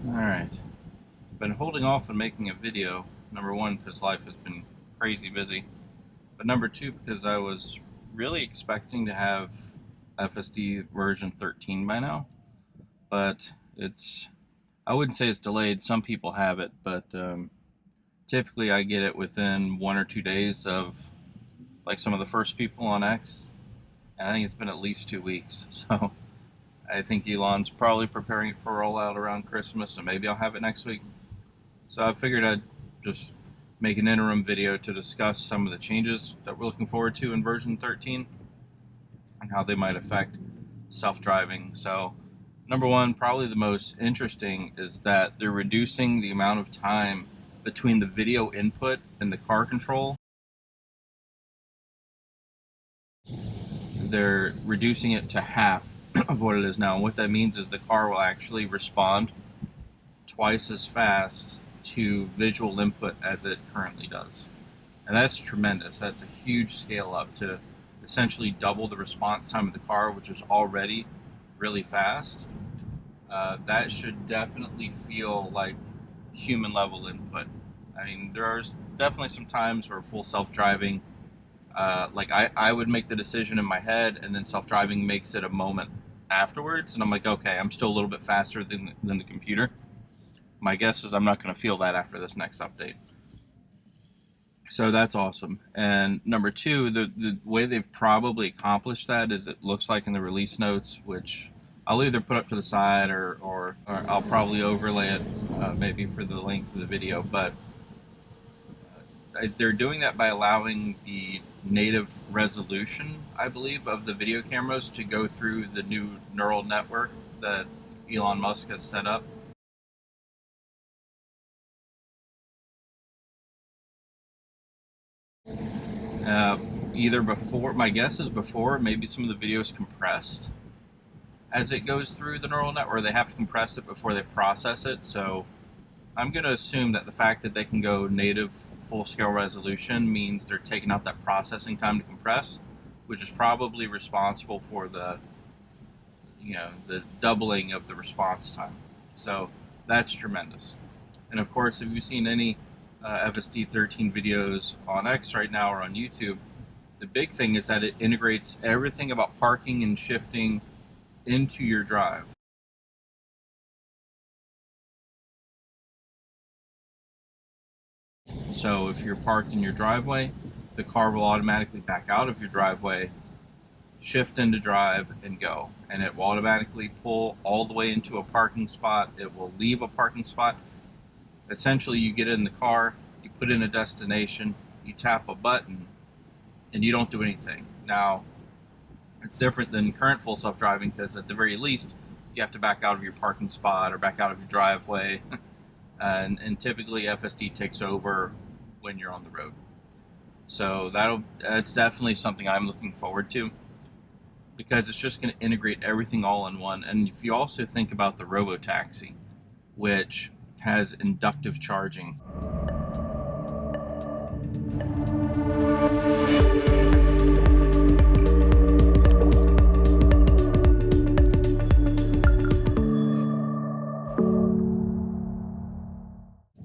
Alright, been holding off on making a video, number one because life has been crazy busy, but number two because I was really expecting to have FSD version 13 by now, but I wouldn't say it's delayed. Some people have it, but typically I get it within 1 or 2 days of like some of the first people on X, and I think it's been at least 2 weeks. So I think Elon's probably preparing it for rollout around Christmas, and maybe I'll have it next week. So I figured I'd just make an interim video to discuss some of the changes that we're looking forward to in version 13 and how they might affect self-driving. So number one, probably the most interesting, is that they're reducing the amount of time between the video input and the car control. They're reducing it to half of what it is now. And what that means is the car will actually respond twice as fast to visual input as it currently does. And that's tremendous. That's a huge scale up to essentially double the response time of the car, which is already really fast. That should definitely feel like human level input. I mean, there's definitely some times where full self-driving, like I would make the decision in my head, and then self-driving makes it a moment afterwards, and I'm like, okay, I'm still a little bit faster than the computer. My guess is I'm not going to feel that after this next update. So that's awesome. And number two, the way they've probably accomplished that is, it looks like in the release notes, which I'll either put up to the side or I'll probably overlay it maybe for the length of the video, but they're doing that by allowing the native resolution, I believe, of the video cameras to go through the new neural network that Elon Musk has set up. Either before, my guess is before, maybe some of the video is compressed as it goes through the neural network. They have to compress it before they process it. So I'm going to assume that the fact that they can go native full-scale resolution means they're taking out that processing time to compress, which is probably responsible for the doubling of the response time. So that's tremendous. And of course, if you've seen any FSD 13 videos on X right now or on YouTube, the big thing is that it integrates everything about parking and shifting into your drive. So if you're parked in your driveway, the car will automatically back out of your driveway, shift into drive, and go. And it will automatically pull all the way into a parking spot. It will leave a parking spot. Essentially, you get in the car, you put in a destination, you tap a button, and you don't do anything. Now, it's different than current full self-driving, because at the very least, you have to back out of your parking spot or back out of your driveway. And typically FSD takes over when you're on the road. So that's definitely something I'm looking forward to, because it's just going to integrate everything all in one. And if you also think about the Robotaxi, which has inductive charging.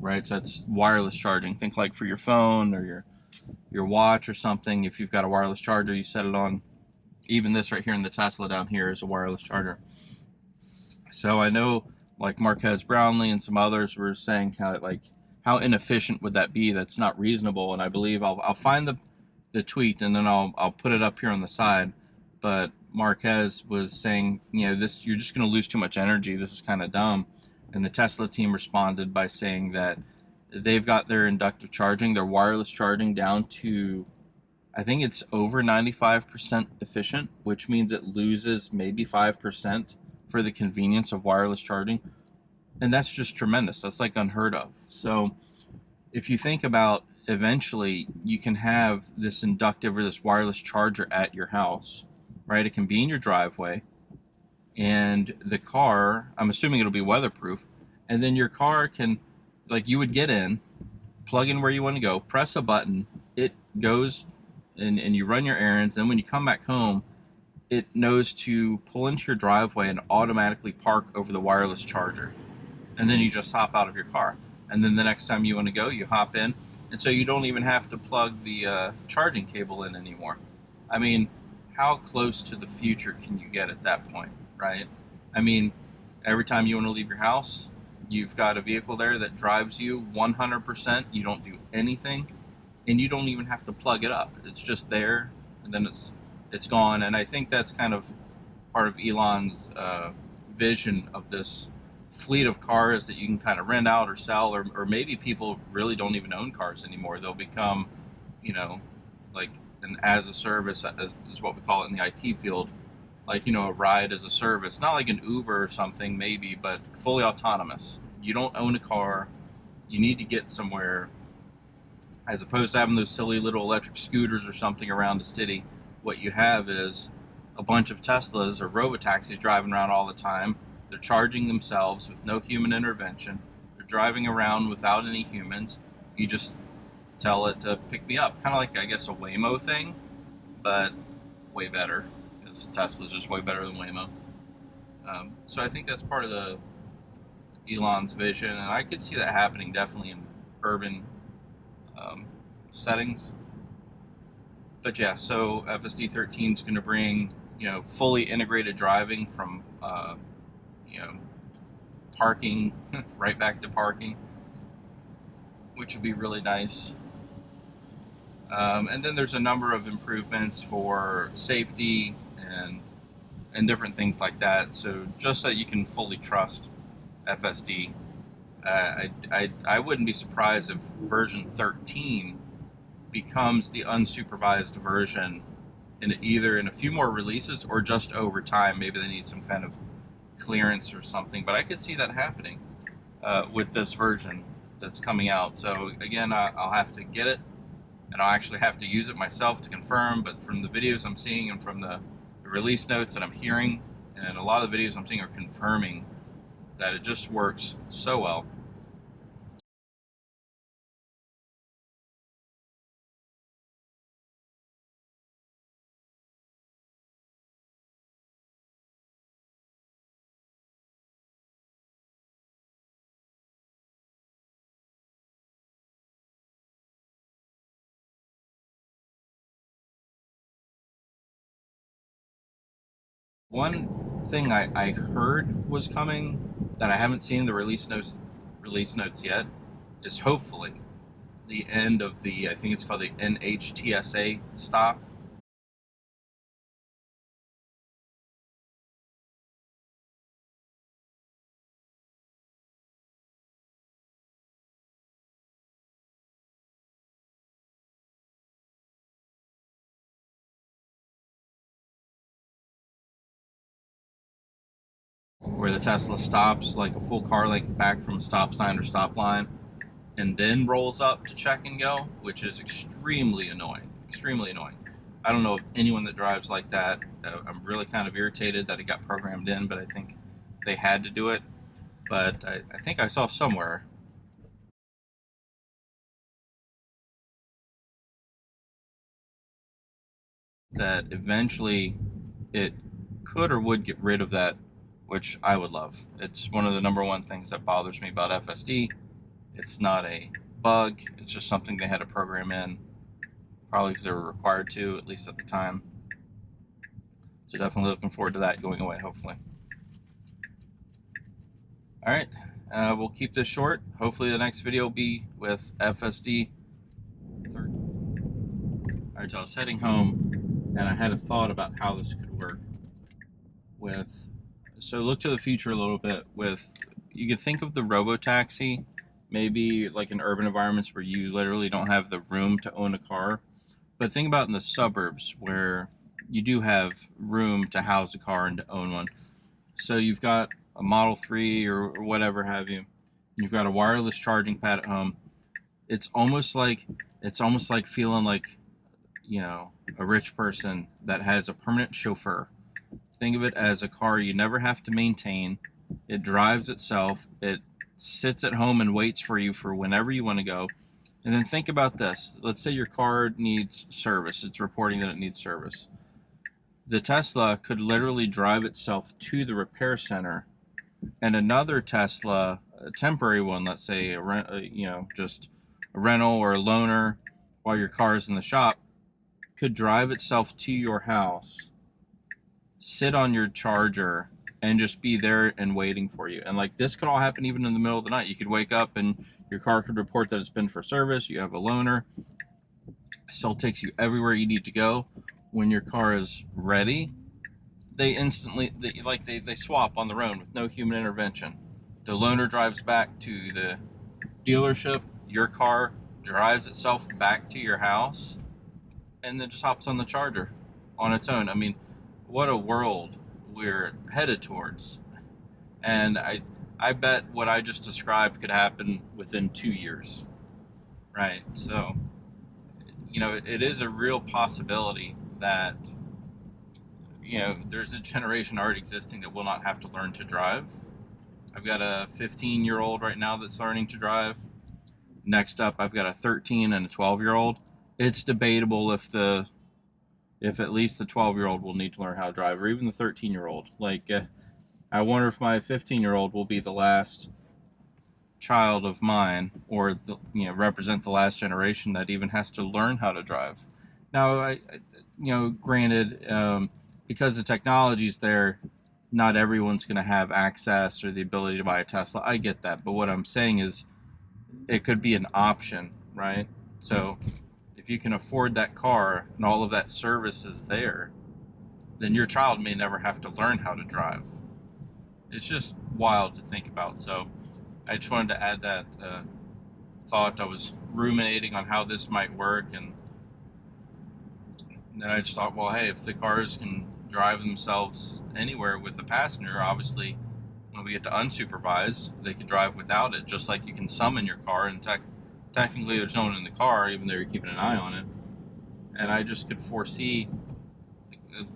Right, so that's wireless charging. Think like for your phone or your watch or something. If you've got a wireless charger, you set it on. Even this right here in the Tesla down here is a wireless charger. So I know, like Marquez Brownlee and some others were saying how inefficient would that be? That's not reasonable. And I believe I'll find the tweet, and then I'll put it up here on the side. But Marquez was saying, this, you're just going to lose too much energy. This is kind of dumb. And the Tesla team responded by saying that they've got their inductive charging, their wireless charging, down to, I think it's over 95% efficient, which means it loses maybe 5% for the convenience of wireless charging. And that's just tremendous. That's like unheard of. So if you think about, eventually you can have this inductive or this wireless charger at your house, right? It can be in your driveway, and the car, I'm assuming it'll be weatherproof, and then your car can, like, you would get in, plug in where you want to go, press a button, it goes, and you run your errands. Then when you come back home, it knows to pull into your driveway and automatically park over the wireless charger. and then you just hop out of your car. And then the next time you want to go, you hop in. And so you don't even have to plug the charging cable in anymore. I mean, how close to the future can you get at that point, right? I mean, every time you want to leave your house, you've got a vehicle there that drives you 100%. You don't do anything, and you don't even have to plug it up. It's just there, and then it's gone. And I think that's kind of part of Elon's vision of this fleet of cars that you can kind of rent out or sell, or maybe people really don't even own cars anymore. They'll become, you know, like an as a service is what we call it in the IT field, like, you know, a ride as a service, not like an Uber or something maybe, but fully autonomous. You don't own a car, you need to get somewhere, as opposed to having those silly little electric scooters or something around the city. What you have is a bunch of Teslas or Robotaxis driving around all the time. They're charging themselves with no human intervention. They're driving around without any humans. You just tell it to pick me up. Kind of like, I guess, a Waymo thing, but way better, because Tesla's just way better than Waymo. So I think that's part of the Elon's vision, and I could see that happening definitely in urban settings. But yeah, so FSD 13 is going to bring, you know, fully integrated driving from you know, parking right back to parking, which would be really nice. And then there's a number of improvements for safety and different things like that. So just so you can fully trust FSD, I wouldn't be surprised if version 13 becomes the unsupervised version in either in a few more releases or just over time. Maybe they need some kind of clearance or something, but I could see that happening with this version that's coming out. So again, I'll have to get it, and I'll actually have to use it myself to confirm, but from the videos I'm seeing and from the release notes that I'm hearing, and a lot of the videos I'm seeing are confirming that it just works so well. One thing I heard was coming that I haven't seen the release notes yet is hopefully the end of the, I think it's called the NHTSA stop, where the Tesla stops like a full car length back from a stop sign or stop line, and then rolls up to check and go, which is extremely annoying. Extremely annoying. I don't know of anyone that drives like that. I'm really kind of irritated that it got programmed in, but I think they had to do it. But I think I saw somewhere that eventually it could or would get rid of that, which I would love. It's one of the number one things that bothers me about FSD. It's not a bug, it's just something they had to program in, probably because they were required to, at least at the time. So definitely looking forward to that going away, hopefully. All right, we'll keep this short. Hopefully the next video will be with FSD 13. All right, so I was heading home, and I had a thought about how this could work with, so look to the future a little bit with, you could think of the Robotaxi, maybe like in urban environments where you literally don't have the room to own a car. But think about in the suburbs where you do have room to house a car and to own one. So you've got a Model 3 or whatever have you. You've got a wireless charging pad at home. It's almost like feeling like, you know, a rich person that has a permanent chauffeur. Think of it as a car you never have to maintain. It drives itself. It sits at home and waits for you for whenever you want to go. And then think about this. Let's say your car needs service. It's reporting that it needs service. The Tesla could literally drive itself to the repair center and another Tesla, a temporary one, let's say just a rental or a loaner while your car is in the shop, could drive itself to your house, sit on your charger, and just be there and waiting for you. And like, this could all happen even in the middle of the night. You could wake up and your car could report that it's been for service. You have a loaner, still takes you everywhere you need to go. When your car is ready, they instantly they swap on their own with no human intervention. The loaner drives back to the dealership, your car drives itself back to your house, and then just hops on the charger on its own. I mean, what a world we're headed towards. And I bet what I just described could happen within 2 years, right? So, it is a real possibility that, there's a generation already existing that will not have to learn to drive. I've got a 15-year-old right now that's learning to drive. Next up, I've got a 13 and a 12-year-old. It's debatable if at least the 12-year-old will need to learn how to drive, or even the 13-year-old. I wonder if my 15-year-old will be the last child of mine, or represent the last generation that even has to learn how to drive. Now, granted, because the technology's there, not everyone's going to have access or the ability to buy a Tesla. I get that, but what I'm saying is, it could be an option, right? So, if you can afford that car and all of that service is there, then your child may never have to learn how to drive. It's just wild to think about. So I just wanted to add that thought. I was ruminating on how this might work, and then I just thought, well, hey, if the cars can drive themselves anywhere with a passenger, obviously when we get to unsupervised, they can drive without it, just like you can summon your car, and technically there's no one in the car, even though you're keeping an eye on it. And I just could foresee,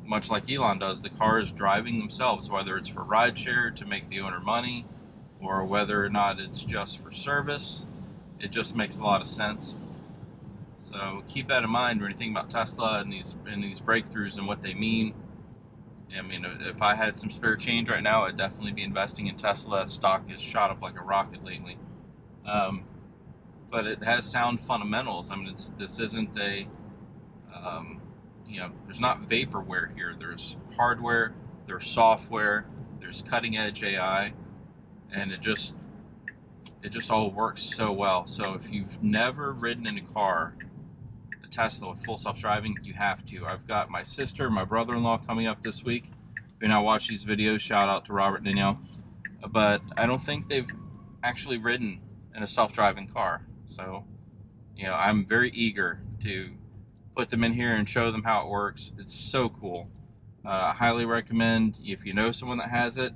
much like Elon does, the cars driving themselves, whether it's for rideshare to make the owner money, or whether or not it's just for service. It just makes a lot of sense. So keep that in mind when you think about Tesla and these breakthroughs and what they mean. I mean, if I had some spare change right now, I'd definitely be investing in Tesla. Stock has shot up like a rocket lately. But it has sound fundamentals. I mean, this isn't a there's not vaporware here. There's hardware, there's software, there's cutting edge AI, and it just all works so well. So if you've never ridden in a car, a Tesla with full self-driving, you have to. I've got my sister, my brother-in-law coming up this week. When I watch these videos, shout out to Robert and Danielle. But I don't think they've actually ridden in a self-driving car. So, I'm very eager to put them in here and show them how it works. It's so cool. I highly recommend, if you know someone that has it,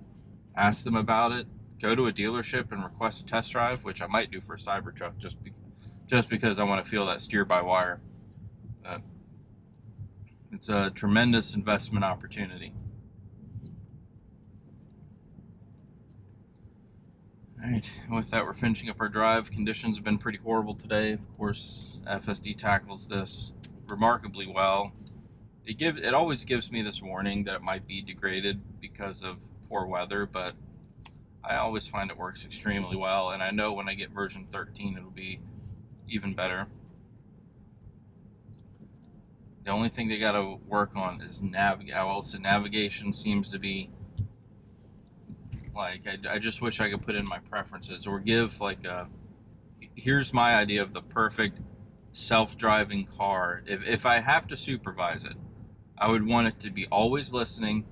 ask them about it. Go to a dealership and request a test drive, which I might do for a Cybertruck, just because I want to feel that steer-by-wire. It's a tremendous investment opportunity. All right, with that, we're finishing up our drive. Conditions have been pretty horrible today. Of course, FSD tackles this remarkably well. It always gives me this warning that it might be degraded because of poor weather, but I always find it works extremely well, and I know when I get version 13 it'll be even better. The only thing they got to work on is navigation seems to be like, I just wish I could put in my preferences, or give here's my idea of the perfect self-driving car. If I have to supervise it, I would want it to be always listening,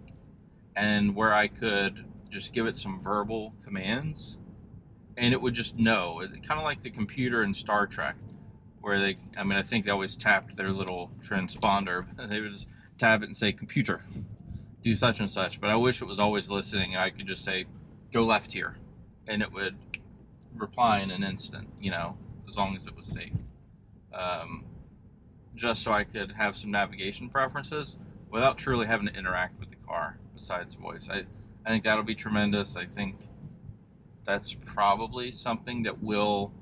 and where I could just give it some verbal commands and it would just know. Kind of like the computer in Star Trek, where I think they always tapped their little transponder. They would just tap it and say, computer, do such and such. But I wish it was always listening, and I could just say, go left here, and it would reply in an instant, as long as it was safe. Just so I could have some navigation preferences without truly having to interact with the car besides voice. I think that'll be tremendous. I think that's probably something that will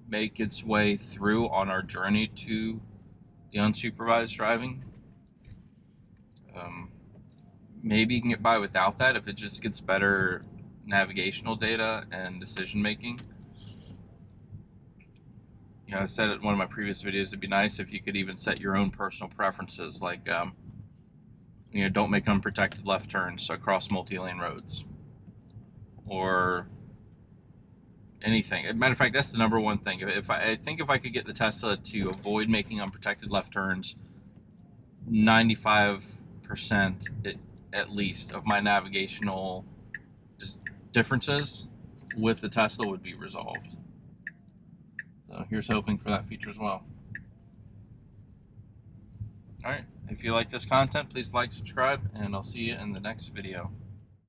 make its way through on our journey to the unsupervised driving. Maybe you can get by without that if it just gets better navigational data and decision making. You know, I said it in one of my previous videos, it'd be nice if you could even set your own personal preferences, like you know, don't make unprotected left turns across multi-lane roads, or anything. As a matter of fact, that's the number one thing. I think if I could get the Tesla to avoid making unprotected left turns, 95% at least of my navigational differences with the Tesla would be resolved. So here's hoping for that feature as well. Alright, if you like this content, please like, subscribe, and I'll see you in the next video.